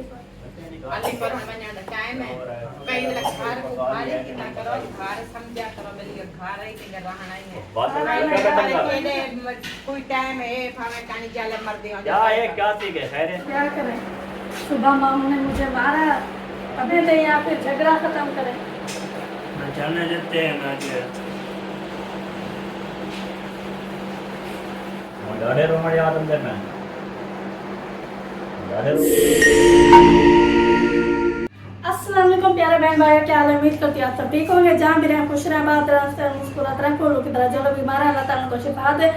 अलीपुर हमने टाइम है कई लग घर को घर की ना करो घर समझा करो मेरी घर है कि रहना ही है कोई टाइम है भावे कानी जाले मर दियो क्या है क्या ठीक है खैर है क्या करें सुबह मामू ने मुझे मारा अभी तो यहाँ पे झगड़ा खत्म करें ना चलने देते हैं ना जो गाड़े रो हमारे आदम करना गाड़े रो अस्सलाम वालेकुम प्यारे बहन भाई, क्या हाल है? उम्मीद करती हूँ आप सब ठीक होंगे। जहाँ भी रहें खुश रहें, बात रहें, मुस्कुराते रहें। कोई लोग की तरह जो लोग बीमार है अल्लाह ताला उनको शिफा दे,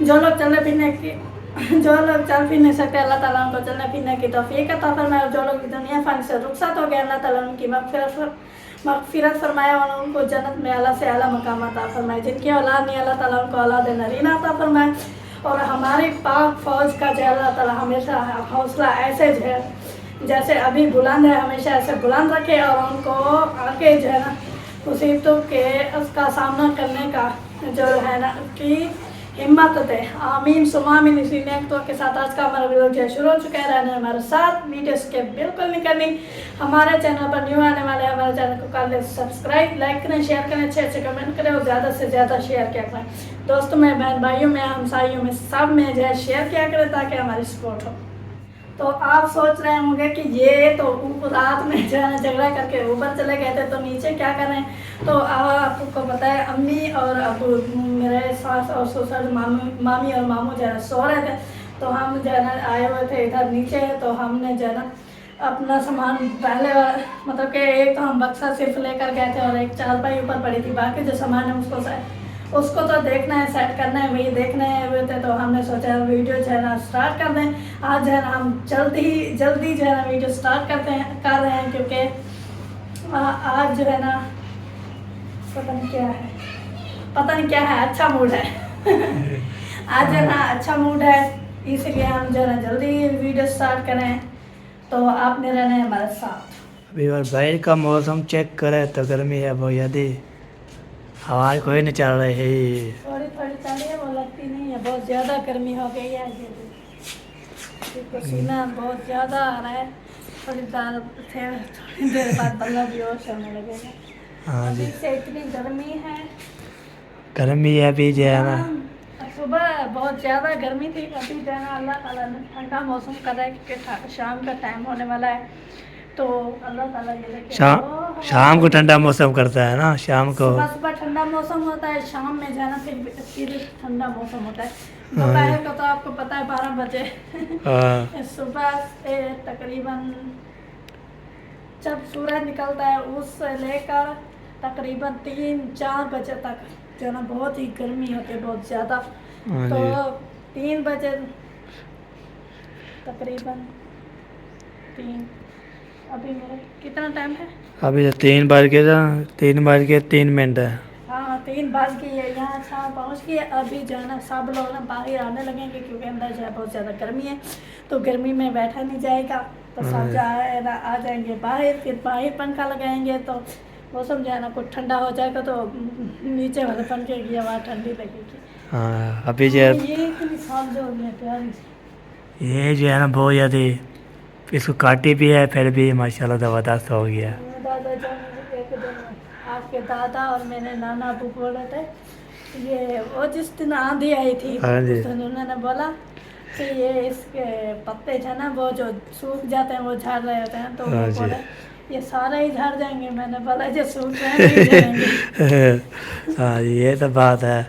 जो लोग चल फिर नहीं सकते अल्लाह ताला उनको चलने फिरने की तौफीक अता फरमाए। जो लोग दुनिया फ़ान से रुखसत हो गए अल्लाह ताला उनकी मग़फ़िरत फरमाए और उनको जन्नत में आला से आला मकाम अता फरमाए। जिनकी औलाद नहीं अल्लाह ताला उनको औलाद नरीना अता फरमाए। और हमारी पाक फ़ौज का जो अल्लाह ताला हमेशा हौसला ऐसे जो है जैसे अभी बुलंद है हमेशा ऐसे बुलंद रखे और उनको आगे जो है ना मुसीबतों के उसका सामना करने का जो है ना कि हिम्मत दे। आमीन सुमामीन। इसी नेकतों के साथ आज का हमारा वीडियो जो शुरू हो चुका है। रहने हमारे साथ वीडियो स्किप बिल्कुल नहीं करनी। हमारे चैनल पर न्यू आने वाले हमारे चैनल को कर लें सब्सक्राइब, लाइक करें, शेयर करें, अच्छे कमेंट करें और ज़्यादा से ज़्यादा शेयर किया करें। दोस्तों में, बहन भाइयों में, हमसाइयों में, सब में जो है शेयर किया करें ताकि हमारी सपोर्ट हो। तो आप सोच रहे होंगे कि ये तो रात में जो है झगड़ा करके ऊपर चले गए थे तो नीचे क्या कर रहे हैं। तो आपको पता है अम्मी और अबू मेरे सास और ससुर मामी और मामू जो है सो रहे थे। तो हम जो है ना आए हुए थे इधर नीचे। तो हमने जो है ना अपना सामान पहले मतलब कि एक तो हम बक्सा सिर्फ लेकर गए थे और एक चारपाई ऊपर पड़ी थी। बाकी जो सामान है उसको तो देखना है, सेट करना है, वही देखने हुए थे। तो हमने सोचा वीडियो जो है ना स्टार्ट कर दें। आज जो है ना हम जल्दी जो है ना वीडियो स्टार्ट कर रहे हैं क्योंकि आज जो है ना पता नहीं क्या है अच्छा मूड है आज जो है ना अच्छा मूड है इसलिए हम जो है ना जल्दी वीडियो स्टार्ट करें। तो आपने रहना है हमारे साथ। अभी और बाहर का मौसम चेक करें तो गर्मी है बहुत ज़्यादा, हवा कोई नहीं चल रही है। थोड़ी चल रही है वो लगती नहीं है। बहुत ज़्यादा गर्मी हो गई है। पसीना बहुत ज़्यादा आ रहा है। थोड़ी देर बाद बल्ला भी और होने लगेगा। हाँ जी, अभी से इतनी गर्मी है। गर्मी है अभी जो है ना। सुबह बहुत ज़्यादा गर्मी थी। अभी जो है ना अल्लाह ताला ने ठंडा मौसम कर रहा है क्योंकि शाम का टाइम होने वाला है। तो अल्लाह ताला ये लेके शाम को ठंडा मौसम करता है ना। शाम को सुबह ठंडा मौसम होता है, शाम में जाना फिर ठंडा मौसम होता है। दोपहर का तो आपको पता है 12 बजे सुबह से तकरीबन जब सूरज निकलता है उससे लेकर तकरीबन 3-4 बजे तक जो है ना बहुत ही गर्मी होती है, बहुत ज़्यादा। तो 3 बजे तकरीबन 3 अभी मेरा कितना टाइम है? अभी तो 3 बज के 3 मिनट है। हाँ 3 बज गई है। यहाँ शाम पहुँच गई है। अभी जो है ना सब लोग ना बाहर आने लगेंगे क्योंकि अंदर जो है बहुत ज़्यादा गर्मी है। तो गर्मी में बैठा नहीं जाएगा तो सब जो है ना आ जाएंगे बाहर। फिर बाहर पंखा लगाएंगे तो मौसम जो है ना कुछ ठंडा हो जाएगा तो नीचे वाले पंखे की हवा ठंडी लगेगी। हाँ अभी जो ये इतनी साल जो हो गया प्यारी ये जो है ना बहुत ज़्यादा इसको काटी भी है फिर भी माशाल्लाह ज़बरदस्त हो गया। दादा जो एक दिन आपके दादा और मेरे नाना अबू बोल रहे थे ये वो जिस दिन आंधी आई थी हाँ जी। उस दिन उन्होंने बोला कि ये इसके पत्ते जो है ना वो जो सूख जाते हैं वो झाड़ रहे होते हैं। तो वो हाँ जी। बोले ये सारे ही झाड़ जाएंगे। मैंने बोला जो सूख रहे हैं नहीं झाड़ेंगे। हाँ ये तो बात है।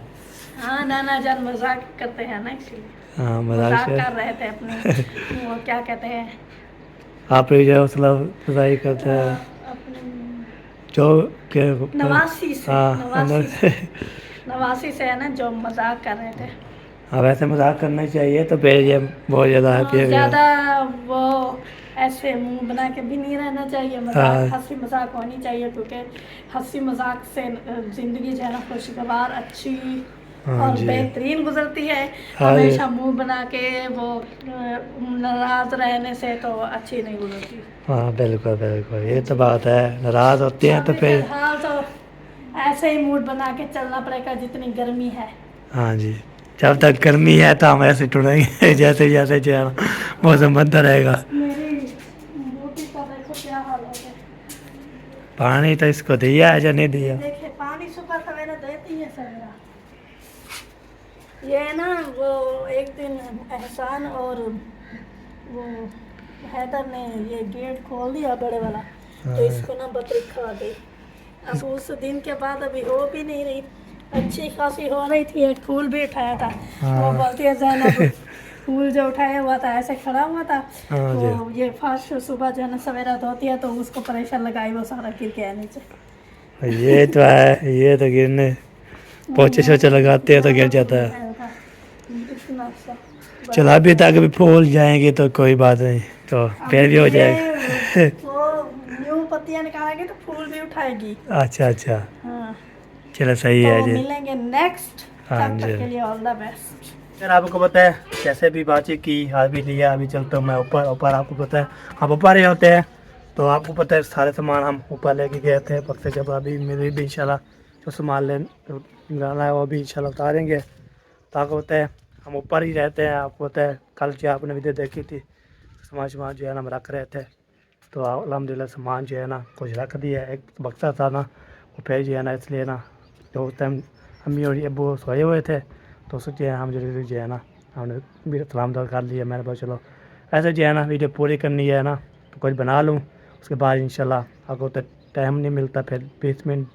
हाँ नाना जान मजाक करते हैं ना इसलिए हाँ मजाक कर रहे थे अपने वो क्या कहते हैं आप ही जो मतलब खुदाई करते हैं अपने जो के नवासी से हाँ नवासी से है ना जो मजाक कर रहे थे। हाँ वैसे मजाक करना चाहिए तो फिर ये बहुत ज़्यादा हैप्पी हो गया। ज़्यादा वो ऐसे मुंह बना के भी नहीं रहना चाहिए। मजाक हंसी मजाक होनी चाहिए क्योंकि हंसी मजाक से ज़िंदगी जो है ना खुशगवार अच्छी और बेहतरीन गुजरती है। हमेशा मुंह बना के वो नाराज रहने से तो अच्छी नहीं गुजरती। हाँ बिल्कुल बिल्कुल ये तो बात है। नाराज होते हैं तो फिर हाँ तो ऐसे ही मूड बना के चलना पड़ेगा जितनी गर्मी है। हाँ जी, जब तक गर्मी है तो हम ऐसे टूटेंगे जैसे जैसे जो है मौसम बनता रहेगा। मेरी मूड पानी तो इसको दिया है या नहीं दिया? देखिए पानी सुबह सवेरे देती है सवेरा। ये ना वो एक दिन एहसान और वो हैदर ने ये गेट खोल दिया बड़े वाला, तो इसको ना बकरी खा गई। अब उस दिन के बाद अभी हो भी नहीं रही, अच्छी खासी हो रही थी। एक फूल भी उठाया था, वो बोलती है ज़ैनब फूल जो उठाया हुआ था ऐसे खड़ा हुआ था, तो ये फास्ट सुबह जो है ना सवेरा धोती है तो उसको प्रेशर लगाई, वो सारा गिर गया नीचे। ये तो है, ये तो गिरने पोछे शोचे लगाते हैं तो गिर जाता है। इतना सा चलो अभी तक भी फूल जाएंगे तो कोई बात नहीं, तो फिर भी हो जाएगा। वो न्यू पत्तियां निकालेंगे तो फूल भी उठाएगी। अच्छा अच्छा, हाँ, चलो सही है तो जी। मिलेंगे नेक्स्ट। हाँ तब जी। तक के लिए ऑल द बेस्ट। सर आपको पता है कैसे भी बातचीत की, हाथ भी लिया, अभी चलता हूँ मैं ऊपर। ऊपर आपको पता है हम ऊपर ही होते हैं, तो आपको पता है सारे सामान हम ऊपर लेके गए थे वक्त जब। अभी मेरे भी इंशाल्लाह जो सामान लाना है वो भी इंशाल्लाह उतारेंगे। तो आपको पता है हम ऊपर ही रहते हैं। आपको पता है कल जो आपने वीडियो देखी थी, सामान जो है ना हम रख रहे थे, तो अल्हम्दुलिल्लाह सामान जो है ना कुछ रख दिया। एक बक्सा था ना वो फिर जो है ना, इसलिए ना जो उस टाइम अम्मी और अब्बू सोए हुए थे, तो सोचे हम जरूरी जो है ना हमने भी सलाम दुआ कर लिया। मैंने कहा चलो ऐसे जो है ना वीडियो पूरी करनी है ना, तो कुछ बना लूँ, उसके बाद इंशाल्लाह आपको तो टाइम नहीं मिलता। फिर 20 मिनट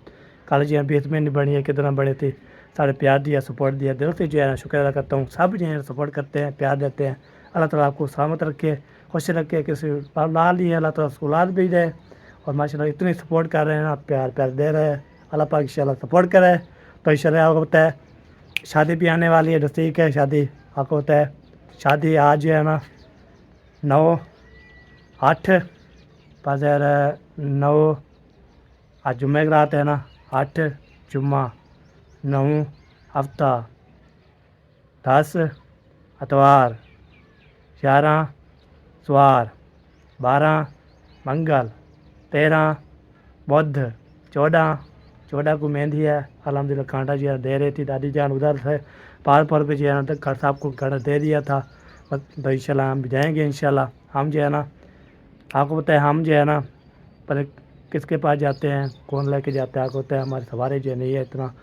कल जो है 20 मिनट बनी है, कितना बड़ी थी। सारे प्यार दिया, सपोर्ट दिया, दिल से जो है ना शुक्र अदा करता हूँ। सब जो है सपोर्ट करते हैं, प्यार देते हैं। अल्लाह ताला आपको सलामत रखे, खुश रखे, किसी लाल ही है अल्लाह ताला उसको लाल भी दे। और माशाल्लाह इतनी सपोर्ट कर रहे हैं ना, प्यार प्यार दे रहे हैं, अल्लाह पाक इंशाल्लाह सपोर्ट करे। तो इंशाल्लाह आपको पता है शादी भी आने वाली है, नज़दीक है शादी। आपको पता है शादी आज जो है ना 9/8/2009 आज जुम्मे की रात है ना, 8 जुम्मा, 9 हफ्ता, 10 अतवार, 11 सवार, 12 मंगल, 13 बुध, 14 को मेहंदी है। अल्हम्दुलिल्लाह कांटा जो है दे रही थी दादी जान, उधर से पार पे जो है ना घर साहब को कांटा दे दिया था। तो इंशाल्लाह हम भी जाएंगे इंशाल्लाह। हम जो है ना आपको पता है हम जो है ना पर किसके पास जाते हैं, कौन लेके जाता है। आपको पता है हमारे सवारी जो नहीं है इतना,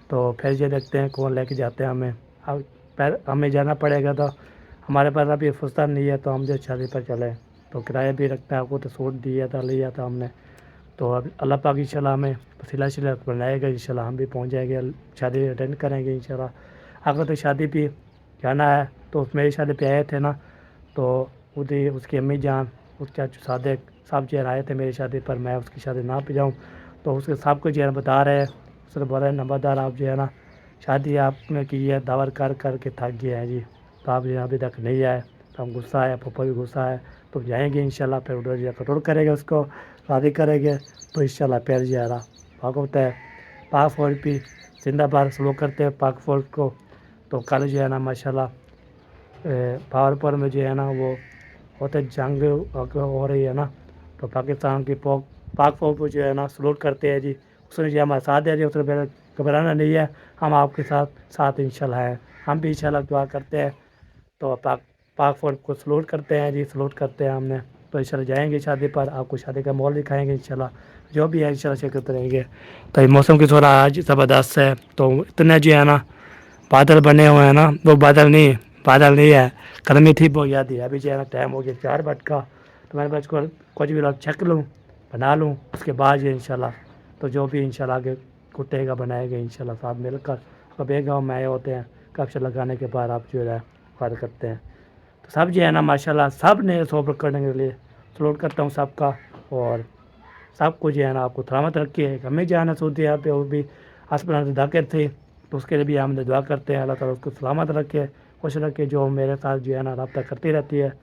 तो फिर ये देखते हैं कौन लेके जाते हैं हमें। अब हमें जाना पड़ेगा, तो हमारे पास अभी फुर्सत नहीं है, तो हम जो शादी पर चले तो किराया भी रखता है। आपको तो सूट दिया था, लिया था हमने। तो अब अल्लाह पाक इंशाल्लाह हमें वसीला शिला बनाएगा, इंशाल्लाह हम भी पहुंच जाएंगे, शादी अटेंड करेंगे इंशाल्लाह। अगर तो शादी भी जाना है तो मेरी शादी पे आए थे ना, तो उधर उसकी अम्मी जान, उसके चाचू सादिक सब जो आए थे मेरी शादी पर, मैं उसकी शादी ना पे जाऊँ, तो उसके सब कुछ जो है बता रहे हैं। उसने बोला नंबरदार आप जो है ना शादी आपने की है, दावर कर के थक गए हैं जी, तो आप जो अभी तक नहीं आए। तो हम गुस्सा है, पप्पा भी गुस्सा है, तो जाएंगे इंशाल्लाह। फिर उधर जो कटोर करेंगे, उसको शादी करेंगे, तो इंशाल्लाह फिर जो है पाक होता है पाक फौज भी जिंदाबाद स्लो करते हैं पाक फौज को। तो कल जो है ना माशाल्लाह पावरपुर में जो है ना वो होते जंग हो रही है ना, तो पाकिस्तान की पाक फौज को जो है ना सलूट करते हैं जी। उसने जो हमारा साथ दिया जी, उसने मेरा घबराना नहीं है, हम आपके साथ इंशाल्लाह है। हम भी इंशाल्लाह दुआ करते हैं, तो पाक फौज को सलूट करते हैं जी, सलूट करते हैं हमने। तो इंशाल्लाह जाएंगे शादी पर, आपको शादी का माहौल दिखाएंगे इंशाल्लाह, जो भी है इंशाल्लाह शिरकत रहेंगे। तो ये मौसम की थोड़ा आज ज़बरदस्त है, तो इतने जो है ना बादल बने हुए हैं ना, वो बादल नहीं है, गर्मी थी बहुत याद है। अभी जो है ना टाइम हो गया 4 बज का, तो मैंने बस कुछ भी लोग छक लूँ, बना लूँ, उसके बाद जो इंशाल्लाह तो जो भी इंशाल्लाह आगे कुटेगा बनाएगा इंशाल्लाह साथ मिलकर। अब एक गाँव में आए होते हैं, कब्जा लगाने के बाद आप जो है बात करते हैं। तो सब जो है ना माशाल्लाह सब ने सोबर करने के लिए सलूट करता हूँ सबका। और सब कुछ जो है ना आपको सलामत रखिए। हमें जो है ना सऊदी अरब पे वो भी अस्पताल दाखिल थे, तो उसके लिए भी हम दुआ करते हैं अल्लाह ताला उसको सलामत रखे, खुश रखे। जो मेरे साथ जो है ना रब्ता करती रहती है,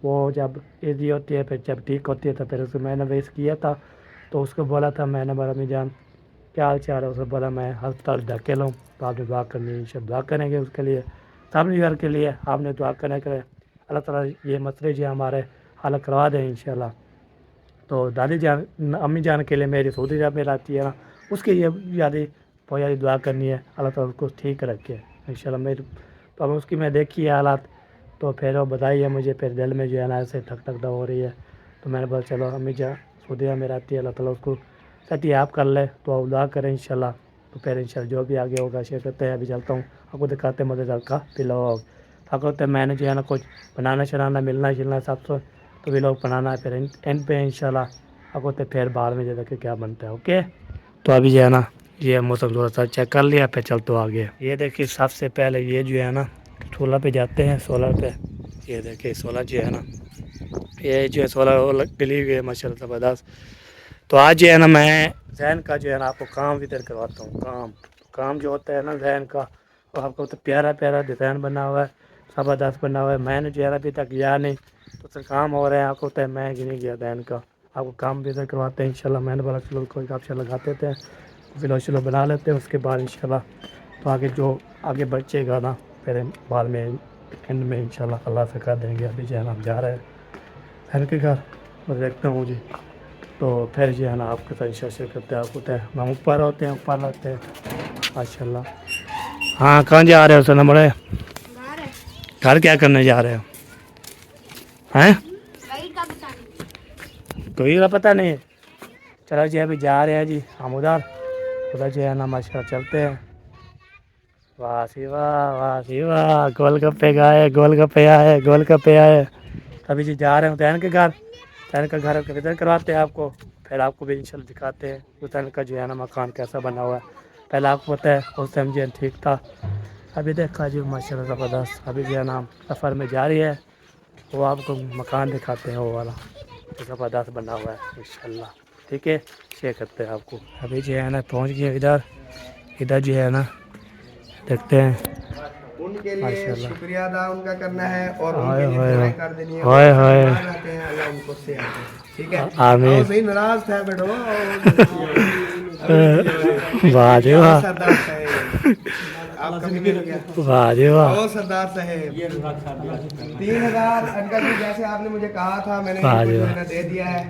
वो जब ईदी होती है, फिर जब ठीक होती है, तो फिर उसको मैंने वेस किया था, तो उसको बोला था मैंने मेरा अम्मी जान क्या हाल चाल है, उसने बोला मैं अस्पताल दाखिल हूँ, तो आपने दुआ करनी है, इंशाल्लाह दुआ करेंगे उसके लिए, सब न्यूयर के लिए आपने दुआ करने के अल्लाह ताला ये मसले जो हमारे हल करवा दें इंशाल्लाह। तो दादी जान अम्मी जान के लिए मेरी सऊदी अरब में रहती है ना, उसके लिए बहुत ज़्यादा दुआ करनी है, अल्लाह ताला उसको ठीक रखे इंशाल्लाह। मेरी तो अब उसकी मैं देखी है हालात, तो फिर वो बताई है मुझे, फिर दिल में जो है ना ऐसे ठक ठक हो रही है। तो मैंने बोला चलो अम्मी जान सऊदी अरब में रहती है, अल्लाह ताला उसको कहती है आप कर ले तो आप दुआ करें इंशाल्लाह। तो फिर इंशाल्लाह जो भी आगे होगा शेयर करते हैं। अभी चलता हूँ, आपको दिखाते हैं मज़ेदार का व्लॉग। आपको होता है मैंने जो है ना कुछ बनाना शनाना मिलना जुलना सबसे, तो व्लॉग बनाना है फिर एंड पे इंशाल्लाह। आपको होता है फिर बाद में जो देखे क्या बनता है। ओके, तो अभी जो है ना ये मौसम थोड़ा सा चेक कर लिया, फिर चलते आगे। ये देखिए सबसे पहले ये जो है ना सोलर पे जाते हैं। सोलर पे ये देखिए सोलर जो है ना, ये जो है सोलर डली हुई है माशाल्लाह ज़बरदस्त। तो आज जो है ना मैं जहन का जो है ना आपको काम इधर करवाता हूँ। काम जो होता है ना जहन का, वो आपको तो प्यारा प्यारा डिज़ाइन बना हुआ है, ज़बरदस्त बना हुआ है। मैंने जो है अभी तक गया नहीं, तो उससे काम हो रहा है। आपको होता है मैं नहीं गया जहन का, आपको काम भी इधर करवाते हैं इंशाल्लाह। मैंने बोला चलो कोई आपसे लगाते थे, फिर चलो बना लेते हैं, उसके बाद इंशाल्लाह तो आगे जो आगे बचेगा ना फिर बाद में एंड में इंशाल्लाह अल्लाह से कर देंगे। अभी जो है ना हम जा रहे हैं बहन के घर और देखता हूँ जी, तो फिर जो है ना आपके साथ शेयर करते हैं। आपको तो हम ऊपर होते हैं, ऊपर रहते हैं माशाल्लाह। हाँ, कहाँ जा रहे हो सना बड़े? घर क्या करने जा रहे हो? हैं कोई का पता नहीं। चलो जी अभी जा रहे हैं जी हम उधर जो है ना माशाल्लाह चलते हैं। वाह सी वाह, गोलगप्पे आए, गोलगप्पे आए। अभी जी जा रहे हैं तैन के घर, तैन का घर इधर करवाते हैं आपको, फिर आपको भी इंशाल्लाह दिखाते हैं तैन का जो है ना मकान कैसा बना हुआ है। पहले आपको पता है उस टाइम जो ठीक था, अभी देखा जी माशाल्लाह ज़बरदस्त। अभी जो है ना सफ़र में जा रही है, वो आपको मकान दिखाते हैं वो वाला जो ज़बरदस्त बना हुआ है इंशाल्लाह। ठीक है, शेयर करते हैं आपको। अभी जो है ना पहुँच गए इधर जो है ना देखते हैं। उनके लिए शुक्रिया अदा उनका करना है और हाय उनके लिए हाय दुआएं कर देनी है। हाय हाय आते हैं अल्लाह उनको से आते हैं। ठीक है, आमीन। वो सही नाराज था बेटो। वाह जी वाह, सरदार साहब आपका भी मिल गया। वाह जी वाह, ओ सरदार साहब 3000 अंकल जी जैसे आपने मुझे कहा था मैंने वाह जी इनको वाह। जो है ना दे दिया है।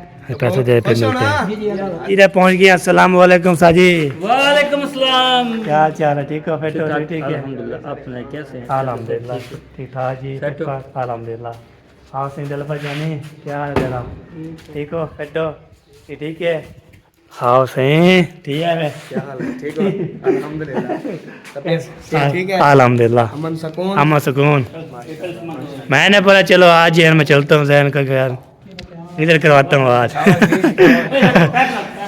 पैसे दे फिर खुश हो मिलते ना? हैं। इधर पहुँच गया। अस्सलाम वालेकुम साजी, वालेकुम अस्सलाम। क्या हाल चाल है? ठीक हो? फिर तो ठीक है अल्हम्दुलिल्लाह, अपने कैसे हैं? अल्हम्दुलिल्लाह ठीक ठाक जी, सेट हो? अल्हम्दुलिल्लाह। हाँ सिंह दिल पर जानी क्या हाल है तेरा? ठीक हो? फिटो ठीक है? हाँ सही ठीक है। क्या हाल है? ठीक हो? अल्हम्दुलिल्लाह ठीक है। अल्हम्दुलिल्लाह, अमन सुकून। मैंने बोला चलो आज यार मैं चलता हूँ जहन का घर इधर करवाता हूँ आज।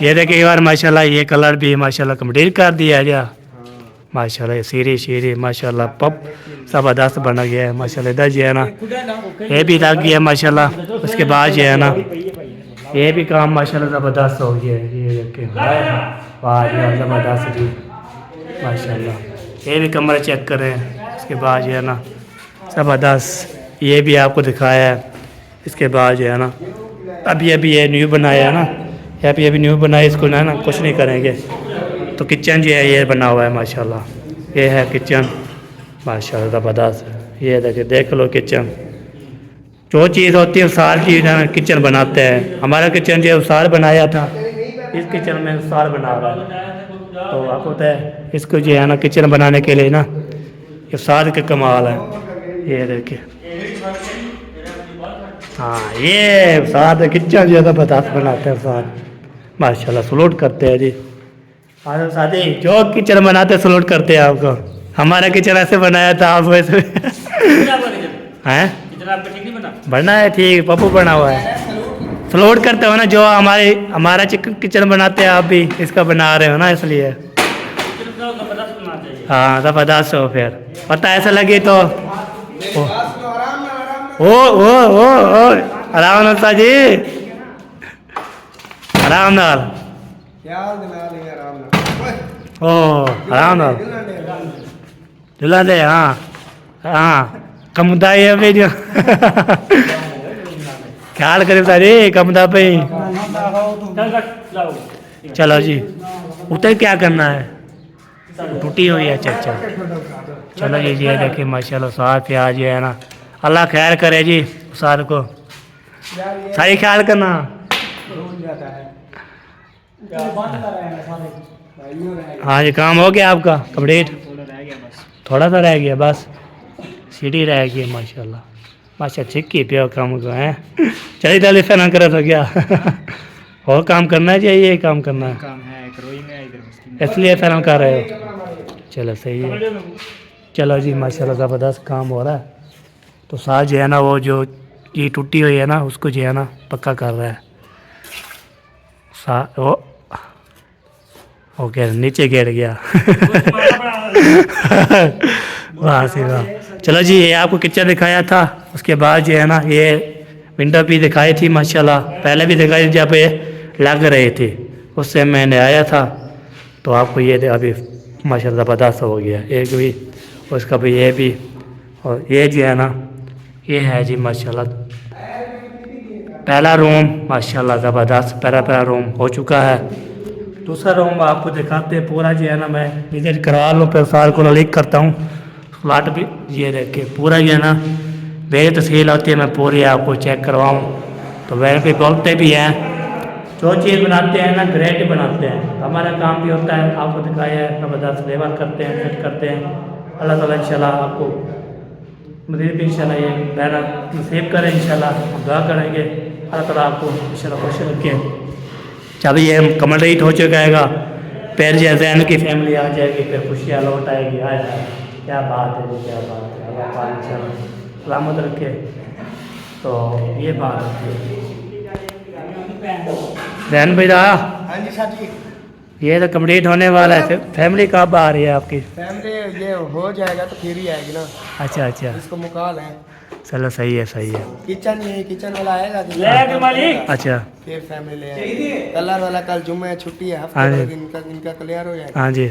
ये देखिए यार माशाल्लाह ये कलर भी माशाल्लाह कंप्लीट कर दिया है जा माशाल्लाह। ये सीरी माशाल्लाह पप ज़बरदस्त बना गया है माशाल्लाह। इधर जो है ना ये भी लग गया माशाल्लाह। उसके बाद जो है ना ये भी काम माशाल्लाह ज़बरदस्त हो गया है। ये देखिए वाह जी ज़बरदस्त जी माशाल्लाह। ये भी कमरा चेक करें। इसके बाद जो है ना ज़बरदस्त ये भी आपको दिखाया है। इसके बाद जो है ना अभी ये न्यू बनाया है ना, अभी न्यू बनाया, इसको ना कुछ नहीं करेंगे। तो किचन जो है ये बना हुआ है माशाल्लाह। ये है किचन माशाल्लाह ज़बरदस्त। ये देखिए देख लो किचन, जो चीज़ होती है सारी चीज़ है ना किचन बनाते हैं। हमारा किचन जो है उसार बनाया था, इस किचन में उसार बना रहा है। तो आपको पता है इसको जो है ना किचन बनाने के लिए ना ये सार के कमाल है। ये देखिए हाँ ये साथ किचन जो है ज़बरदस्त बनाते हैं साथ माशाल्लाह। सलूट करते हैं जी। हाँ साथी जो किचन बनाते सलूट करते हैं आपको। हमारा किचन ऐसे बनाया था, आप वैसे हैं बना है ठीक, पप्पू बना हुआ है। सलूट करते हो ना जो हमारा किचन बनाते हैं, आप भी इसका बना रहे हो ना, इसलिए हाँ ज़बरदस्त हो। फिर पता ऐसा लगे तो ओ आराम नाल जी, आराम नाल ओ आराम नाल जुला दे। हाँ कमुदा ये पे जो ख्याल करे सारे कमुदा पे। चलो जी उतर क्या करना है, टूटी हुई है। अच्छा चलो जी ये देखिए माशाल्लाह सार प्याज है ना। अल्लाह खैर करे जी सार को, सारी ख्याल करना। हाँ जी काम हो गया आपका कंप्लीट? थोड़ा सा रह गया बस, सीढ़ी रह गई माशाल्लाह। ठीक ही पियो काम को है। चलिए जल्दी से ना करे तो क्या और काम करना चाहिए, यही काम करना है, काम है एक रोई में इधर मस्ती इसलिए फिल्म कर रहे हो। चलो सही है। चलो जी माशाल्लाह ज़बरदस्त काम हो रहा है। तो साथ जो है ना वो जो ये टूटी हुई है ना उसको जो है ना पक्का कर रहा है। वो ओके नीचे गिर गया। वाह से वाह। चलो जी ये आपको किचन दिखाया था, उसके बाद जो है ना ये विंडो भी दिखाई थी माशाल्लाह, पहले भी दिखाई थी जब ये लग रहे थे, उससे मैंने आया था। तो आपको ये अभी माशाल्लाह ज़बरदस्त हो गया एक भी, उसका भी ये भी। और ये जो है ना ये है जी माशाल्लाह पहला रूम, माशाल्लाह ज़बरदस्त पहला रूम हो चुका है। दूसरा रूम आपको दिखाते हैं पूरा जो है ना, मैं विजिट करवा लूँ फिर साल को लिख करता हूँ। फ्लैट भी ये देखे पूरा जो है ना मेरी तस्वीर होती है, मैं पूरी आपको चेक करवाऊँ। तो वह भी बोलते भी हैं जो चीज़ बनाते हैं ना ग्रेट बनाते हैं, हमारा काम भी होता है आपको दिखाया है, ज़बरदस्त लेबर करते हैं, फिट करते हैं। अल्लाह ताला इंशाल्लाह आपको मज़ीद भी इंशाल्लाह ये मेहनत नसीब करें, इंशाल्लाह हम दुआ करेंगे अल्लाह ताला आपको इंशाल्लाह खुश रखें। जब ये कम्प्लीट हो चुका फिर जैसे इनकी फैमिली आ जाएगी, फिर खुशियाँ लौट आएगी। आए क्या बात है, क्या बात है, अल्लाह पाक इंशाल्लाह सलामत रखे। तो ये बात है जैन भाई रहा। हाँ जी साथी, ये तो कंप्लीट होने वाला है, फैमिली कब आ रही है आपकी? फैमिली ये हो जाएगा तो फिर ही आएगी ना। अच्छा अच्छा इसको मुकाल है। चलो सही है सही है। किचन ये किचन वाला आएगा अच्छा फिर फैमिली ले आएगी। कलर वाला कल जुम्मे है, छुट्टी है, हाँ हफ्ते जी। दिन इनका क्लियर हो जाएगा। हाँ जी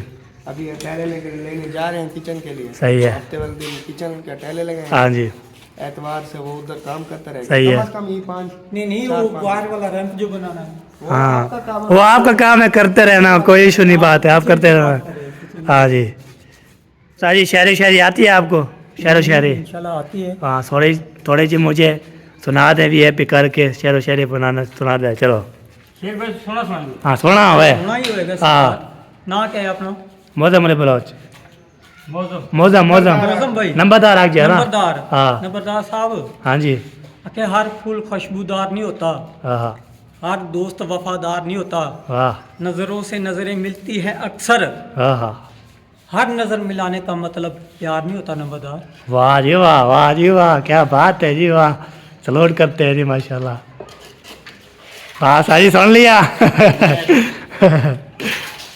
अभी ये टैले लेने जा रहे हैं किचन के लिए। सही है। हफ्ते वाले दिन किचन के टैले लगे हाँ जी एतवार से वो उधर काम करता रहेगा। सही है। कम से कम ये 5 नहीं वो बाहर वाला रैंप जो बनाना है हाँ आपका काम वो आपका काम है, करते रहना, कोई इशू नहीं, बात है आप करते रहना। हाँ जी सारी शायरी आती है आपको? शायरी इंशाल्लाह आती है। हाँ थोड़ी सी मुझे सुना दे भी है भी करके शायरी बनाना सुना दे। चलो शेख भाई सुना हाँ सुना हुआ है। होना ही होएगा हाँ ना क्या है अपना मौजम अली बलोच मौसम मौजम मौजम भाई नंबरदार आ गया ना। नंबरदार हाँ नंबरदार साहब हाँ जी कि हर फूल खुशबूदार नहीं होता, हाँ हाँ हर दोस्त वफादार नहीं होता, वाह नज़रों से नज़रें मिलती हैं अक्सर, हाँ हाँ हर नज़र मिलाने का मतलब प्यार नहीं होता नंबरदार। वाह जी वाह क्या बात है जी वाह, सलोट करते हैं जी माशाल्लाह। हाँ सारी सुन लिया।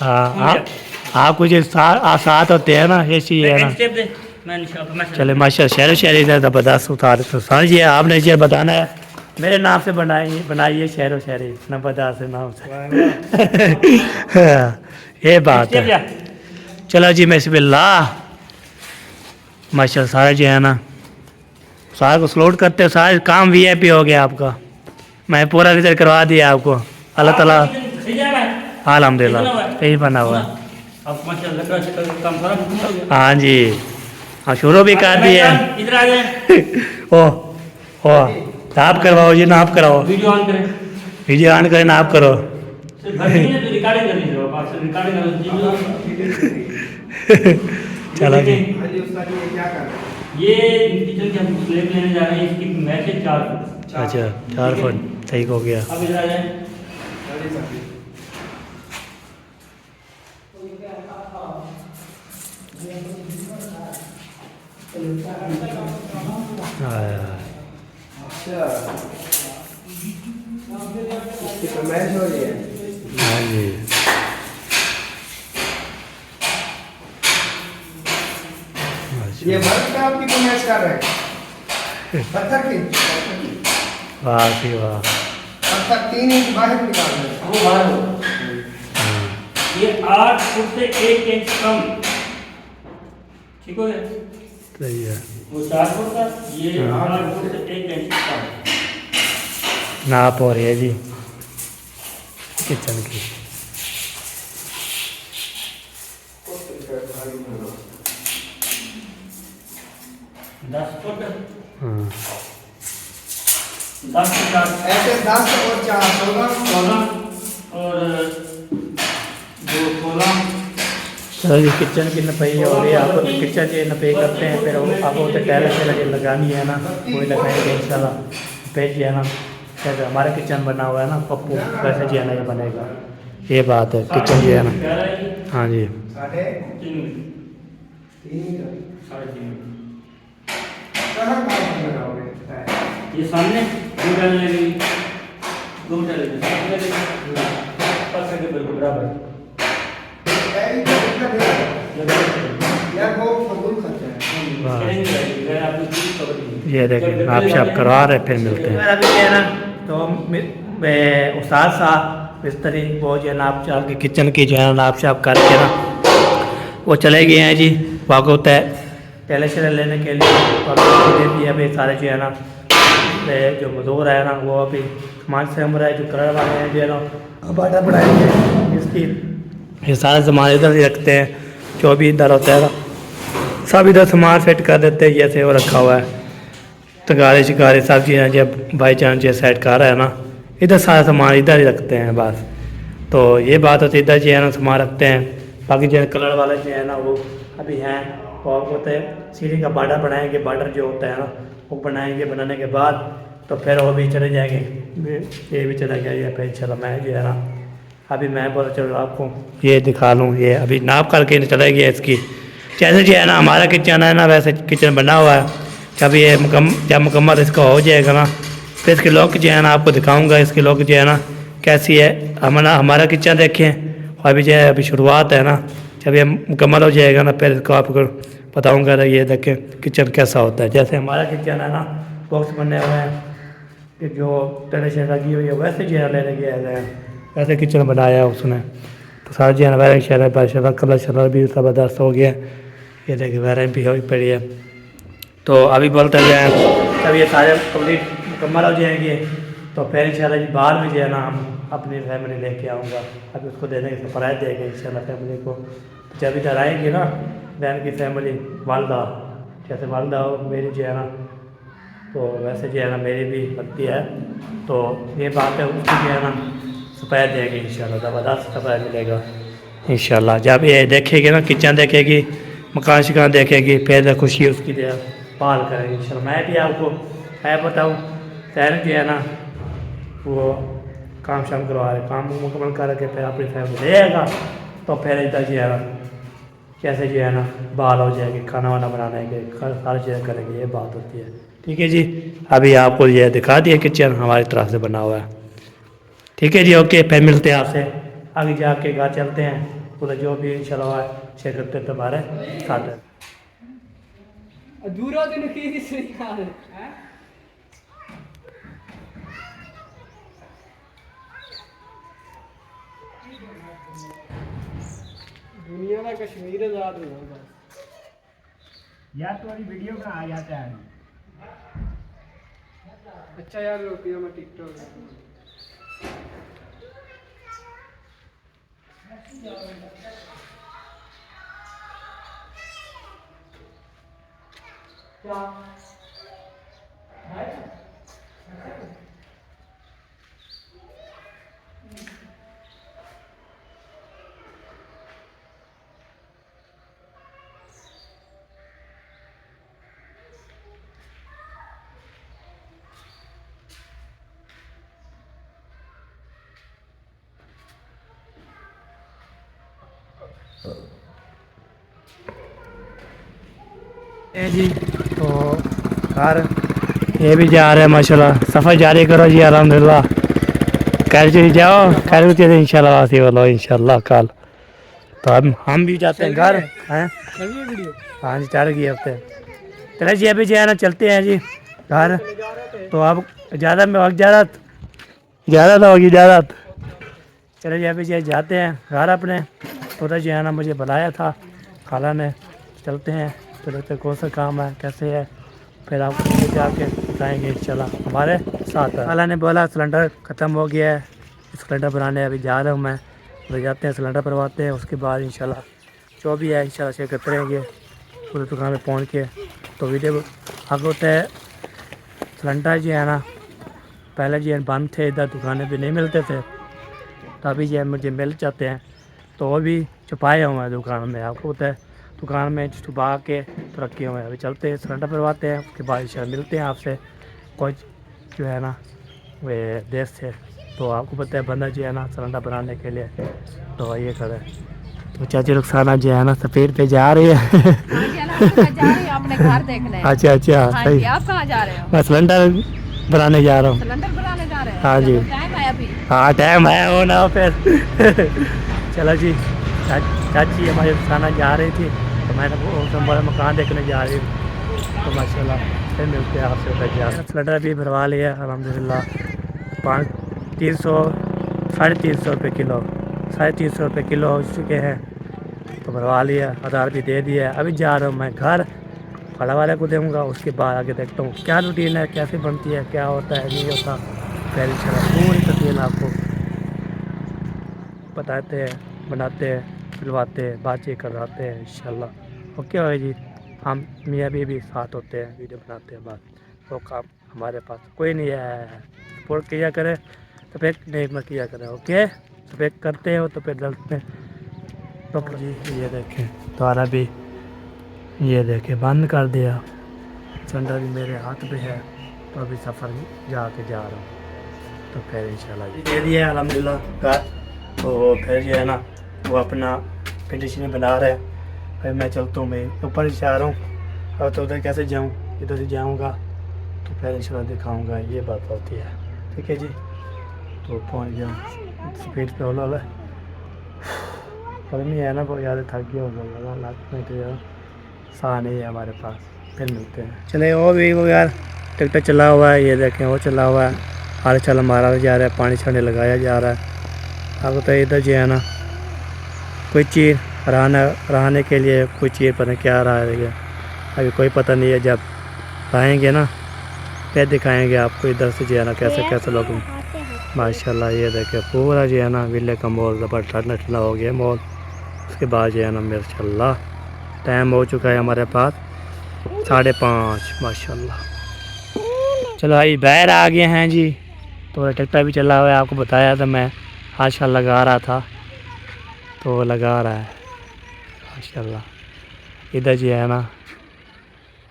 हाँ आप कुछ साथ होते हैं ना, ये चीज़ है ना। स्टेप दे मैं इंशाल्लाह चले माशा शायरी ज़बरदस्त उतार तो समझिए आपने ये बताना है, मेरे नाम से बनाइए शेर शायरी नंबरदार से नाम से। ये बात है। चलो जी बिस्मिल्लाह माशा सारा जो है ना सारा को स्लोट करते हो, सारा काम VIP हो गया आपका, मैं पूरा रिजल्ट करवा दिया आपको अल्लाह ताला। अल्हम्दुलिल्लाह यही बना हुआ है। अब माशाल्लाह का काम सारा हाँ जी हाँ शुरू भी कर दिए। इधर आ जाए। ओ आप करवाओ जी ना, आप कराओ, वीडियो ऑन करें, वीडियो ऑन करें ना, आप करो। सिर्फ घर नहीं है तो रिकॉर्डिंग करनी है, बात से रिकॉर्डिंग करनी चलो जी हाँ जी उस्ताद जी, ये क्या कर रहे हैं? ये किचन के हम स्लैब लेने जा रहे हैं, इसकी मैच है 4 फुट। अच्छा 4 फुट सही हो गया। अब इधर आ जाए। हाँ जी साथी। अच्छा इसकी फरमाइश हो रही है। हाँ जी ये वर्क का आपकी फरमाइश कर रहे हैं? पत्थर की वाह जी वाह। पत्थर 3 इंच बाहर निकाल रहे हैं। वो बाहर हो, ये 8 फुट से 1 इंच कम, ठीक हो गया? सही है। वो 4 फुट का, ये 8 फुट से 1 इंच कम। नाप हो रही है जी किचन की। दस फुट हाँ 10 से 4 ऐसे 10 और 4 16 और 2 16। चलो जी किचन की नपाई हो रही है, आपको किचन की नपाई करते हैं, फिर आपको तो टैलेंट से लगे लगानी है ना, वही लगाएंगे इंशाल्लाह। पेज है ना जैसे हमारा किचन बना हुआ है ना पप्पू, वैसे जो है ना ये बनेगा। ये बात है, किचन जो है ना। हाँ जी, 3:30 कहाँ बनाओगे? ये सामने दो डालने लगेगी, दो डालेगी सामने लगेगी, पत्थर के बिल्कुल बराबर यार वो फजूल खर्चा है। ये देखें आप शाप करवा रहे फिर मिलते हैं। अभी क्या है ना, तो उस्ताद साहब मिस्त्री वो जो है ना आप आपके किचन की जो है ना आप शाप करके ना वो चले गए हैं जी वाक़ होता है पहले से लेने के लिए। अभी सारे जो है ना जो मजदूर है ना वो अभी सामान से हम रहे जो कलर वाले हैं जो है ना बाटा बनाएंगे इसकी। ये सारा सामान इधर ही रखते हैं, जो भी इधर होता है ना सब इधर सामान फिट कर देते हैं। जैसे वो रखा हुआ है तगारे शिकारे सब चीज़ें जब बाई चांस जो सेट कर रहा है ना इधर सारा सामान इधर ही रखते हैं बस। तो ये बात होती है इधर जो है ना सामान रखते हैं। बाकी जो कलर वाले जो है ना वो अभी हैं वो होते हैं सीढ़ी का बार्डर बनाएंगे। बार्डर जो होता है ना वो बनाएंगे, बनाने के बाद तो फिर वो भी चले जाएंगे, ये भी चला गया। ये फिर इंशाल्लाह मैं जो है ना अभी मैं बोला चलो आपको ये दिखा लूँ। ये अभी नाप करके चला गया इसकी। जैसे जो है ना हमारा किचन है ना वैसे किचन बना हुआ है। जब ये जब मुकम्मल इसका हो जाएगा ना फिर इसके लुक जो है ना आपको दिखाऊंगा। इसकी लुक जो है ना कैसी है। हमारा किचन देखें, अभी जो है अभी शुरुआत है ना, जब ये मुकम्मल हो जाएगा ना फिर इसको आपको बताऊंगा। ये देखें किचन कैसा होता है। जैसे हमारा किचन है ना बॉक्स बने हुए हैं कि जो टेरेस लगी हुई है वैसे जो है लेने गया है, वैसे किचन बनाया है उसने। तो सारा जो है ना वायरिंग शहर बादशाह कलर शलर भी ज़बरदस्त हो गया। ये देखिए वायरिंग भी हो पड़ी है। तो अभी बोलते हैं जब ये सारे कम्प्लीट मुकम्मल हो जाएंगे तो फिर इंशाल्लाह जी बाहर में जो है ना हम अपनी फैमिली लेके आऊँगा। अभी उसको देने की सरप्राइज़ देंगे इंशाल्लाह फैमिली को। जब इधर आएंगे ना बहन की फैमिली वालदा, जैसे वालदा हो मेरी जो है ना तो वैसे जो है ना मेरी भी बनती है। तो ये बात है उसकी जो है ना सरप्राइज़ देंगे इंशाल्लाह, ज़बरदस्त सरप्राइज़ मिलेगा इंशाल्लाह। जब ये देखेगी ना किचन देखेगी मकान शिकान देखेगी फिर खुशी उसकी जो है पाल करेंगे इंशाल्लाह। मैं भी आपको मैं बताऊँ तैर जो है ना वो काम शाम करवा रहे, काम मुकम्मल करके फिर अपनी फैमिली ले आएगा। तो फिर इधर जो है ना कैसे जो है ना बाल हो जाएगी, खाना वाना बनाने के सारी चीज़ें करेंगे। ये बात होती है। ठीक है जी, अभी आपको ये दिखा दिया किचन हमारी तरफ से बना हुआ है। ठीक है जी, ओके फिर मिलते हैं आपसे आगे जाके घर चलते हैं। पूरा जो भी इंशाल्लाह शेयर करते हैं तुम्हारे साथ है। दूरा दिन की दुनिया का कश्मीर आजाद होगा यार तुम्हारी वीडियो में आ जाता है। अच्छा यार रुकिए मैं टिकटॉक जी तो घर ये भी जा रहे हैं माशाल्लाह। सफ़र जारी करो जी अल्हम्दुलिल्लाह। कल जी जाओ कल इंशाल्लाह वासी बोलो इंशाल्लाह कल। तो हम भी जाते हैं घर हैं। हाँ जी चढ़ गए हफ्ते। चले जी अभी जो है ना चलते हैं जी घर। तो अब ज़्यादा में वक्त ज़्यादा तो होगी ज़्यादा। चले जी अभी जो जाते हैं घर अपने। तो जो है ना मुझे बुलाया था खाला ने, चलते हैं। तो देखते कौन सा काम है कैसे है फिर आपको जाके बताएंगे इंशाल्लाह हमारे साथ। खाला ने बोला सिलेंडर ख़त्म हो गया है, सिलेंडर बनाने अभी जा रहा हूँ मैं। तो जाते हैं सिलेंडर भरवाते हैं, उसके बाद इंशाल्लाह जो भी है इंशाल्लाह शेयर करते रहेंगे पूरी दुकान पे पहुँच के। तो वीडियो आगे होता है सिलेंडर जो है ना पहले जो है बंद थे, इधर दुकानें भी नहीं मिलते थे। तो अभी जो है मुझे मिल जाते हैं। तो वो भी छुपाए हुए हैं दुकान में। आपको होता है दुकान में छुपा के तो रखे हुए हैं। अभी चलते हैं सिलेंडर भरवाते हैं, उसके बाद इंशाल्लाह मिलते हैं आपसे। कुछ जो है ना वे देश से। तो आपको पता है बंदा जो है ना सिलेंडर बनाने के लिए तो ये करे। तो चाची रुखसाना जो है ना सफ़ेद पे जा रही है। अपने घर देखने। अच्छा अच्छा सही। आप कहाँ जा रहे हो? मैं सिलेंडर बनाने जा रहा हूँ। सिलेंडर बनाने जा रहे हैं? हाँ जी। टाइम है अभी? हाँ टाइम है हो ना फिर। चलो जी चाची हमारी रुखसाना जा रही थी तो मैंने वो हमारा मकान देखने जा रही थी। तो माशाल्लाह फिर मिलते हैं आपसे उधर जा। सिलेंडर भी भरवा लिया अल्हम्दुलिल्लाह। 350 रुपये किलो 350 रुपये किलो हो चुके हैं। तो भरवा लिया, आधार भी दे दिया। अभी जा रहा हूँ मैं घर, फला वाले को दूँगा। उसके बाद आगे देखता हूँ क्या रूटीन है, कैसे बनती है, क्या होता है नहीं होता। पहले इंशाल्लाह पूरी तफसील आपको बताते हैं, बनाते हैं, फिलवाते हैं, बातचीत करवाते हैं इंशाल्लाह। ओके भाई जी, हम मियाँ बीवी साथ होते हैं, वीडियो बनाते हैं। बात तो काम हमारे पास कोई नहीं है। सपोर्ट किया करे तो फिर नहीं मत किया करें। ओके तो फिर करते हो तो फिर डलते हैं। तो जी ये देखें तारा भी ये देखें बंद कर दिया। सिलेंडर भी मेरे हाथ पे है तो अभी सफ़र जाके जा रहा हूँ। तो फिर इंशाल्लाह जी दे दिया अल्हम्दुलिल्लाह घर। तो फिर जो है ना वो अपना कंडीशन बना रहे हैं। फिर मैं चलता हूँ, मैं ऊपर जा रहा हूँ। और तो उधर कैसे जाऊँ, इधर से जाऊँगा तो फिर इंशाल्लाह दिखाऊँगा। ये बात होती है, ठीक है जी। तो पहुँच गया स्पीड पे होला है पर नहीं है ना बहुत ज़्यादा थक गया होगा लगता है तो साह नहीं है हमारे पास। फिर मिलते हैं। चले वो भी वो यार ट्रैक्टर चला हुआ है, ये देखें वो चला हुआ है। हाल चल मारा जा रहा है, पानी छाने लगाया जा रहा है। आपको तो इधर जो है ना कोई चीज़ रहने के लिए कोई चीज़ पता नहीं क्या रहा है, अभी कोई पता नहीं है। जब आएँगे ना फिर दिखाएँगे आपको इधर से जो है ना कैसे कैसे लोग माशाल्लाह। ये देखे पूरा जो है ना विले का मॉल ज़बरदस्त ठंडा ठंडा हो गया मॉल। उसके बाद जो है ना माशाल्लाह टाइम हो चुका है हमारे पास 5:30 माशाल्लाह। चलो भाई बाहर आ गए हैं जी। तो ट्रैक्टर भी चला हुआ है, आपको बताया था मैं आजकल लगा रहा था तो लगा रहा है माशाल्लाह। इधर जो है ना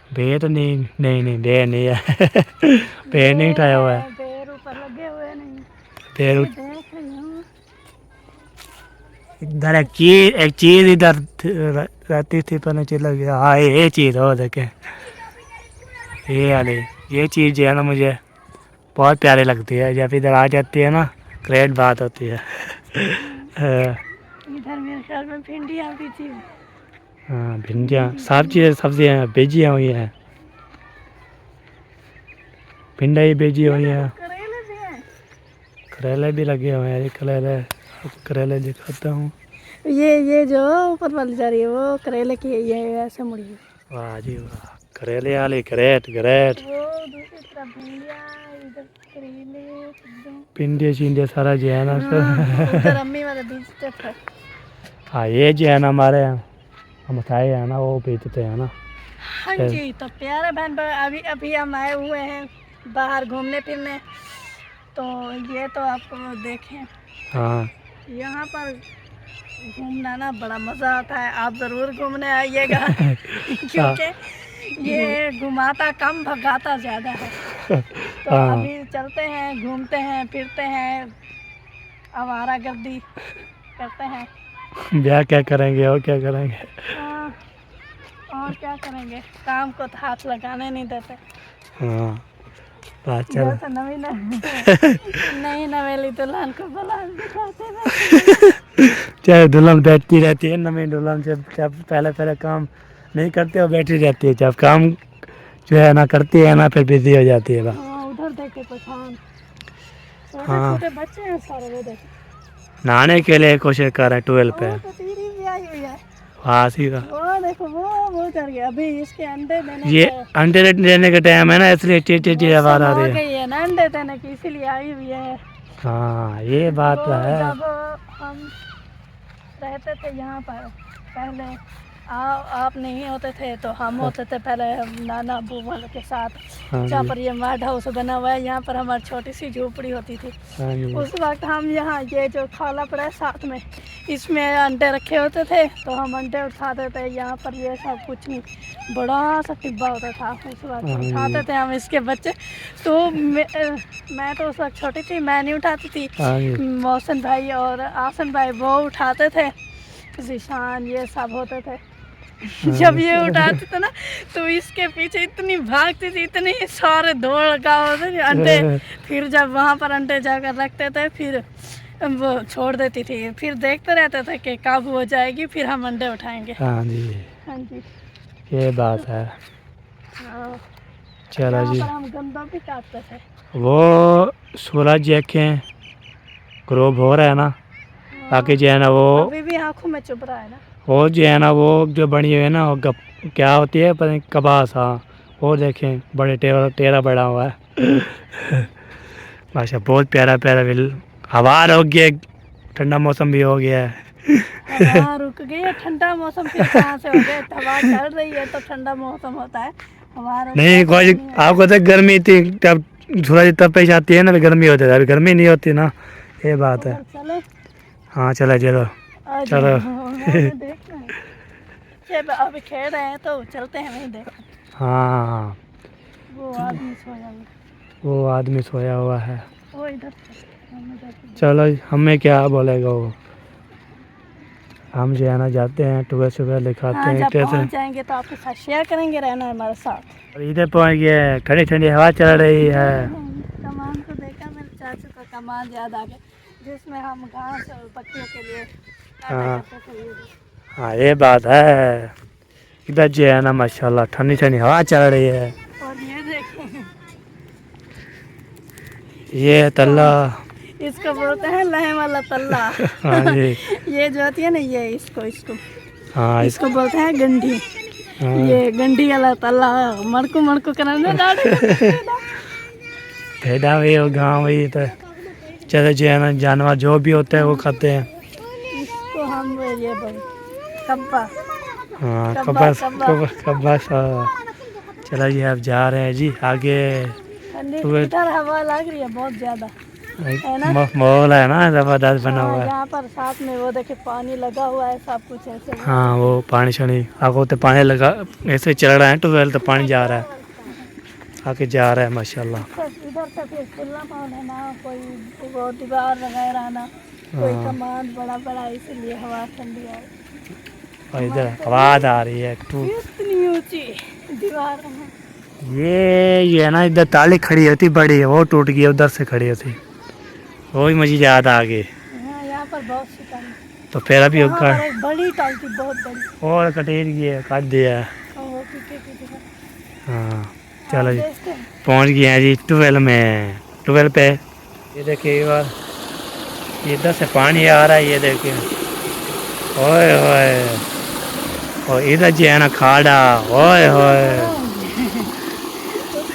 बेर तो नहीं बेर नहीं है। बेर नहीं उठाया हुआ है, बेर इधर एक चीज़ इधर रहती थी पर नहीं चला गया। हाँ ये चीज़ हो देखे ये वाली ये चीज़ जो है ना मुझे बहुत प्यारी लगती है। जब इधर आ जाती है ना ग्रेट बात होती है। इधर मेरे ख्याल में भिंडियाँ भी थी। हाँ भिंडियाँ सब चीज़ें सब्जियाँ बेची हुई हैं। भिंडियाँ ही बेची हुई हैं, करेले भी हैं। करेले भी लगे हुए हैं। करेले दिखाता हूँ। ये जो ऊपर वाली जा रही है वो करेले की है, ये ऐसे मुड़ी है। वाह जी वाह, करेले वाली ग्रेट ग्रेट। वो दूसरी तरफ भिंडियाँ, इधर करेले भिंडी चिंडिया सारा जो है ना उधर अम्मी वाला बेचते थे। हाँ ये जो है ना हमारे हम मिठाई है ना वो बेचते हैं ना। हाँ जी तो प्यारे बहन अभी हम आए हुए हैं बाहर घूमने फिरने। तो ये तो आपको देखें हाँ यहाँ पर घूमना ना बड़ा मज़ा आता है। आप ज़रूर घूमने आइएगा क्योंकि ये घुमाता कम भगाता ज़्यादा है। तो अभी चलते हैं, घूमते हैं, फिरते हैं, आवारागर्दी करते हैं। ब्याह क्या करेंगे और क्या करेंगे। हाँ, और क्या करेंगे, काम को तो हाथ लगाने नहीं देते। हाँ बात चल जैसे नई नवेली दुल्हन को बुलान दिखाते हैं। चाहे दुल्हन बैठती रहती है नवी दुल्हन जब पहले काम नहीं करते हो बैठी रहती है। जब काम जो है ना करती है ना फिर बिजी हो जाती है। उधर देखे पठान, हाँ छोटे बच्चे हैं सारे, वो देखे नहाने के लिए कोशिश कर रहे हैं 12 पे। तो तीरी भी आई हुई है। हाँ सीधा वो देखो वो कर गया। अभी इसके अंडे देने ये अंडे देने का टाइम है ना इसलिए टी आवाज आ रही है। है ना अंडे देने की, इसीलिए आई हुई है। हाँ ये बात तो है। जब हम रहते थे यहाँ पर पहले आप नहीं होते थे तो हम होते थे पहले, नाना अबू वालों के साथ। हाँ जहाँ जी। पर ये मैड हाउस बना हुआ है, यहाँ पर हमारी छोटी सी झोपड़ी होती थी। हाँ जी। उस वक्त हम यहाँ, ये जो खाला पड़ा है साथ में, इसमें अंडे रखे होते थे तो हम अंडे उठाते थे। यहाँ पर ये सब कुछ नहीं, बड़ा सा टिब्बा होता था उस वक्त, हाँ जी। उठाते थे हम इसके बच्चे। तो मैं तो उस वक्त छोटी थी, मैं नहीं उठाती थी, हाँ जी। मौसन भाई और आसन भाई वो उठाते थे, जिशान ये सब होते थे। जब ये उठाते थे ना तो इसके पीछे इतनी भागती थी, इतनी सारे दौड़ लगा होते थे अंडे। फिर जब वहाँ पर अंडे जाकर रखते थे फिर वो छोड़ देती थी, फिर देखते रहते थे कि कब हो जाएगी, फिर हम अंडे उठाएंगे। हाँ जी, हाँ जी। ये बात है। हाँ। चलो यहाँ जी, पर हम गंदा भी काटते थे। वो सूरज देखें ग्रोब हो रहा है ना, बाकी जो है ना वो अभी भी आंखों में चुभ रहा है ना। वो जो है ना वो जो बनी हुई है ना वो क्या होती है पता नहीं, कबास। हाँ, वो देखें बड़े टेरा बड़ा हुआ है। माशा बहुत प्यारा प्यारा बिल। हवा हो गया, ठंडा मौसम भी हो गया है। हवा रुक गई है, ठंडा मौसम फिर कहाँ से हो गया? हवा चल रही है तो ठंडा मौसम होता है। हवा रुक नहीं गई तो कोई, नहीं होता। आपको तो गर्मी थी तब सूरज तब पेश आती है ना, गर्मी होती है, अभी गर्मी नहीं होती ना, ये बात है। उधर चले। हाँ चलो चलो आज चलो। हमें देखना है। जब अभी खेल रहे हैं तो चलते हैं वहीं देख। हाँ, वो आदमी सोया हुआ है। वो आदमी सोया हुआ है। वो इधर हम इधर। चलो हमें क्या बोलेगा वो। हम जो है ना जाते हैं, टुबे सुबह लिखाते हाँ, हैं जब कैसे। पहुंच जाएंगे तो आपके साथ शेयर करेंगे, रहना हमारे साथ। और इधर पहुँच गए, ठंडी ठंडी हवा चल रही है। कमान को देखा, मेरे चाचू का कमान याद आ गया, जिसमें हम घास और पत्तियों के लिए काटा हाँ। करते थे। हाँ ये बात है। इधर जो है ना माशाल्लाह ठंडी ठंडी हवा चल रही है। और ये देखें, ये तल्ला। इसको बोलते हैं लहे वाला तल्ला। हाँ जी। ये जो होती है ना, ये इसको हाँ इसको बोलते हैं गंढी। हाँ। ये गंढी वाला तल्ला मड़कू मड़कू कराने भेड़ा भी हो, गाँव वही तो। चलो जो है ना जानवर जो भी होते हैं वो खाते हैं। इसको हम ये बोल कब्बा। हाँ कब्बा, कब्बा कब्बा सा। चलो जी अब जा रहे हैं जी आगे। इधर हवा लग रही है बहुत ज्यादा, है ना? मॉल है ना जबरदस्त बना हुआ है। यहाँ पर साथ में वो देखे पानी लगा हुआ है, सब कुछ ऐसे। हाँ वो पानी शानी आगे तो पानी लगा, ऐसे चल रहा है ट्यूबवेल तो पानी जा रहा है, आके जा रहा है माशाल्लाह। इधर से फिर खुला माहौल है ना, कोई वो दीवार वगैरह ना, कोई कमान बड़ा बड़ा, इसलिए हवा ठंडी है। और इधर आवाज आ रही है टू। इतनी ऊंची दीवार है। ये है ना इधर ताली खड़ी होती बड़ी, वो टूट गई, उधर से खड़ी होती, वो भी मुझे याद आ गई। हाँ, यहाँ पर बहुत सी टाइम। तो फिर अभी यहाँ पर एक बड़ी टाइम थी, बहुत बड़ी। और कटेर गई, काट दिया है। और वो पीछे हाँ चलो जी देखते हैं। पहुंच गए हैं जी ट्यूबवेल में। ट्यूबवेल पे ये देखिए एक बार, इधर से पानी आ रहा है, ये देखिए। ओए होए, और इधर जो है ना खाड़ा, ओए होए।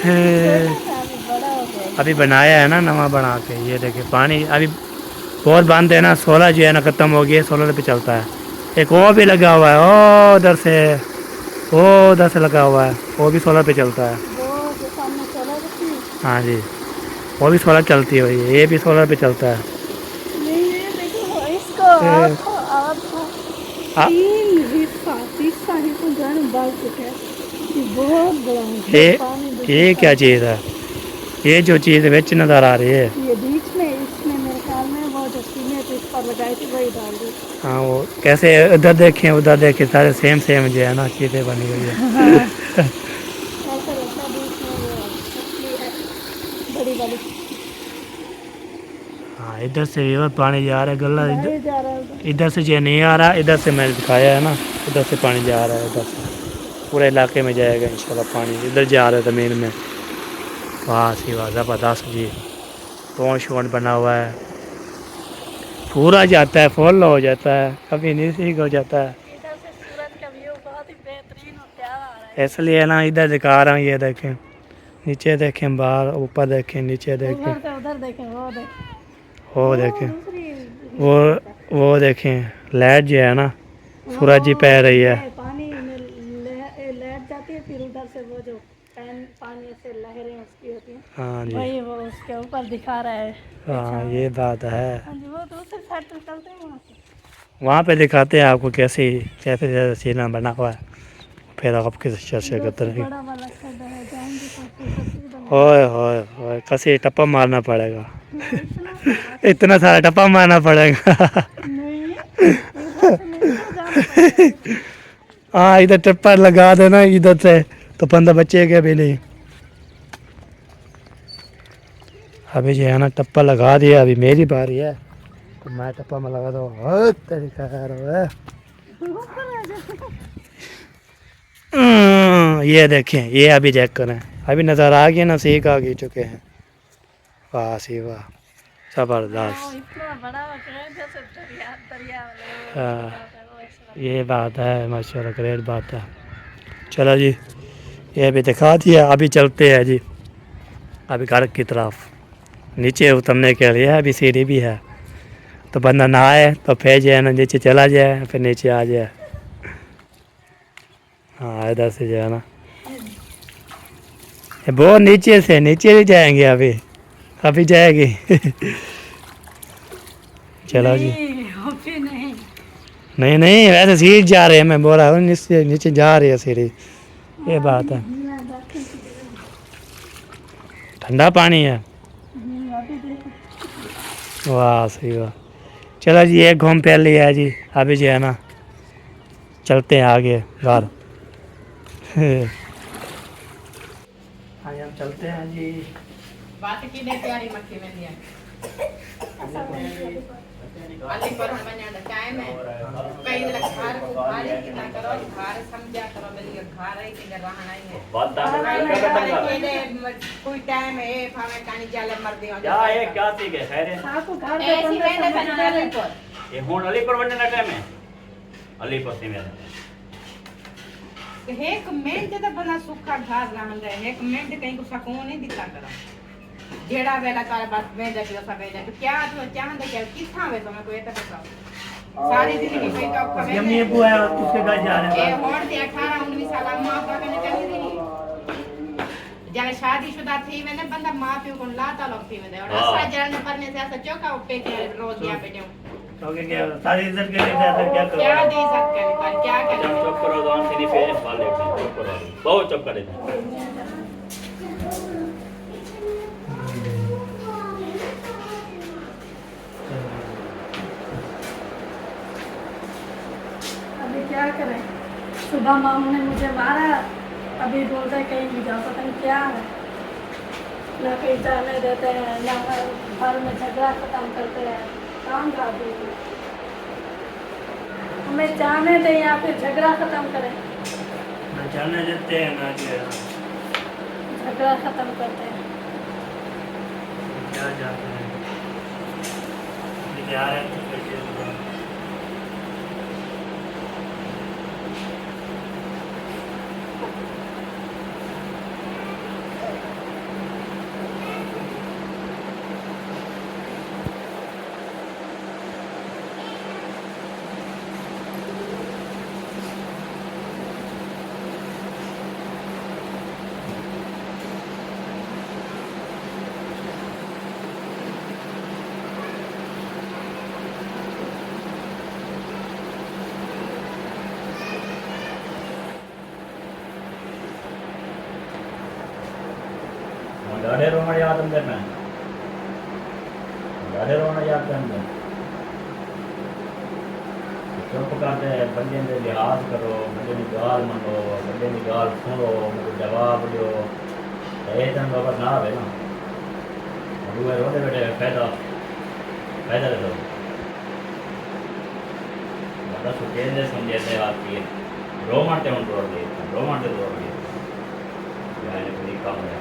बड़ा हो गया। अभी बनाया है ना नवा बना के, ये देखिए पानी अभी बहुत बंद है ना, 16 जो है ना ख़त्म हो गया, 16 पे चलता है। एक वो भी लगा हुआ है, ओ उधर से, वो उधर से लगा हुआ है, वो भी 16 पे चलता है। वो जो सामने चला रही है। हाँ जी, वो भी 16 चलती है, ये भी 16 पे चलता है। नहीं, ये देखो इसको आ- तीन हिस्सा, तीसरा हिस्सा जो है ना डाल चुके हैं। ये बहुत बड़ा है। ये पानी देखो। ये क्या चीज़ है? ये जो चीज़ बेच नज़र आ रही है, ये बीच में, इसमें मेरे ख्याल में वो जो सीमेंट इस पर लगाई थी वही डाल दी। हाँ वो कैसे उधर देखें उधर देखें, सारे सेम सेम जो है ना चीज़ें बनी हुई है। ऐसा लगता है बीच में वो मछली है बड़ी वाली। हाँ इधर से भी और पानी जा रहा है, गला बाहर जा रहा है। इधर से जो नहीं आ रहा, इधर से मैंने दिखाया है ना, इधर से पानी जा रहा है, इधर से पूरे इलाके में जाएगा इंशाल्लाह पानी। इधर जा रहा है ज़मीन में, वाह सी वाह ज़बरदस्त जी। पौंड शोंड बना हुआ है, पूरा जाता है, फुल हो जाता है, कभी नहीं हो जाता है। इधर से सूरज का व्यू बहुत ही बेहतरीन और प्यारा आ रहा है। इसलिए ना इधर दिखा रहा हूँ, ये देखें नीचे देखें, बाहर ऊपर देखें, नीचे देखें, उधर से उधर देखें, वो देखें, वो देखें, दूसरी वो देखें, लाइट जो है ना सूरज जी पै रही है। पानी पानी से लहरें उसकी होती हैं, हाँ जी, वही वो उसके ऊपर दिखा रहा है। हाँ ये बात है। हाँ जी, वो दूसरी साइड से चलते हैं वहाँ से। वहाँ पे दिखाते हैं आपको कैसे कैसे जैसे सीना बना हुआ है, फिर आपके चर्चा इधर करते से रहेंगे। बड़ा वाला खड्डा है, जाएंगे तो फिर सीधा होए होए होए, कसी टप्पा मारना पड़ेगा। इतना सा इतना सारा टप्पा मारना पड़ेगा। नहीं, इधर से नहीं तो जाना पड़ेगा। हाँ इधर टप्पा लगा देना इधर से, तो बंदा बचेगा भी नहीं। अभी जो है ना टप्पा लगा दिया, अभी मेरी बारी है, तो मैं टप्पा में लगा दो। तरीका है। ये देखें, ये अभी चेक करें, अभी नज़र आ गया ना, सीख आ गई चुके हैं। वाह सी वाह, ज़बरदस्त। इतना बड़ा जैसे दरिया दरिया हाँ, ये बात है, माशाल्लाह ग्रेट बात है। चलो जी, ये भी दिखा दिया, अभी चलते हैं जी अभी घर की तरफ। नीचे उतरने के लिए अभी सीढ़ी भी है, तो बंदा नहाए तो फिर जो है ना नीचे चला जाए, फिर नीचे आ जाए। हाँ इधर से जो है ना, ये बहुत नीचे से नीचे ही जाएंगे अभी, अभी जाएगी। चलो जी, नहीं नहीं नहीं वैसे सीढ़ी जा रहे हैं, मैं बोल रहा हूँ नीचे नीचे जा रही है सीढ़ी, ये बात है। ठंडा पानी है, वाह सही वाह। चलो जी, एक घूम फिर लिया है जी, अभी जो है ना चलते हैं आगे घर। हाँ हम चलते हैं जी। बात की ने प्यारी मक्खी में दिया अली पर हम बना दा टाइम है कई लग घर को घर की ना करो, घर समझा करो मिल घर है कि रहना ही है कोई टाइम है भावे कानी जाले मर दियो क्या है क्या थी के खैर है आपको घर ऐसी मैंने बना ली पर ये हुन अली पर बनने का टाइम है अली पर से मेरा एक मिनट तो बना सुखा घर रहन रहे एक मिनट कहीं को सकून नहीं दिखा करो जेड़ा वेला कर बस में जाके सब है तो क्या तो चाहते क्या किथा वे तो मैं कोई तो बताओ सारी जिंदगी कोई का खबर जब ये बुआ है उसके घर जा रहे ए हैं। होड़ दे 18 19 साल मां बाप ने कहीं नहीं जब शादीशुदा थी मैंने बंदा मां प्यो को लाता लोग थी मैंने और ऐसा जरने पर में से ऐसा चौका पे के रोज दिया बेटे तो क्या सारी इज्जत के लिए ऐसा क्या करो? क्या दे सकते हैं पर क्या करें चुप करो दोन से नहीं फेर वाले चुप करो बहुत चुप करे अभी क्या करें, सुबह मामू ने मुझे मारा, अभी बोलते हैं कहीं भी जाओ, पता नहीं क्या है, ना कहीं जाने देते हैं, ना घर में झगड़ा खत्म करते हैं, काम का भी हमें जाने दें या फिर झगड़ा खत्म करें, ना जाने देते हैं ना क्या झगड़ा खत्म करते हैं। क्या जाते हैं लेकिन आ रहे हैं तो कैसे होगा? गाड़े रोना याद अंदर में गाड़े रोना याद अंदर चुप करते बंदे ने लिहाज करो बंदे की गाल मनो बंदे की गाल सुनो मुझे जवाब दो ये तन बाबा ना आवे ना दूसरे रोने बेटे फायदा फायदा दे दो बड़ा सुखेल दे समझे थे आपकी रो मारते उन तोड़ दिए यार कोई काम है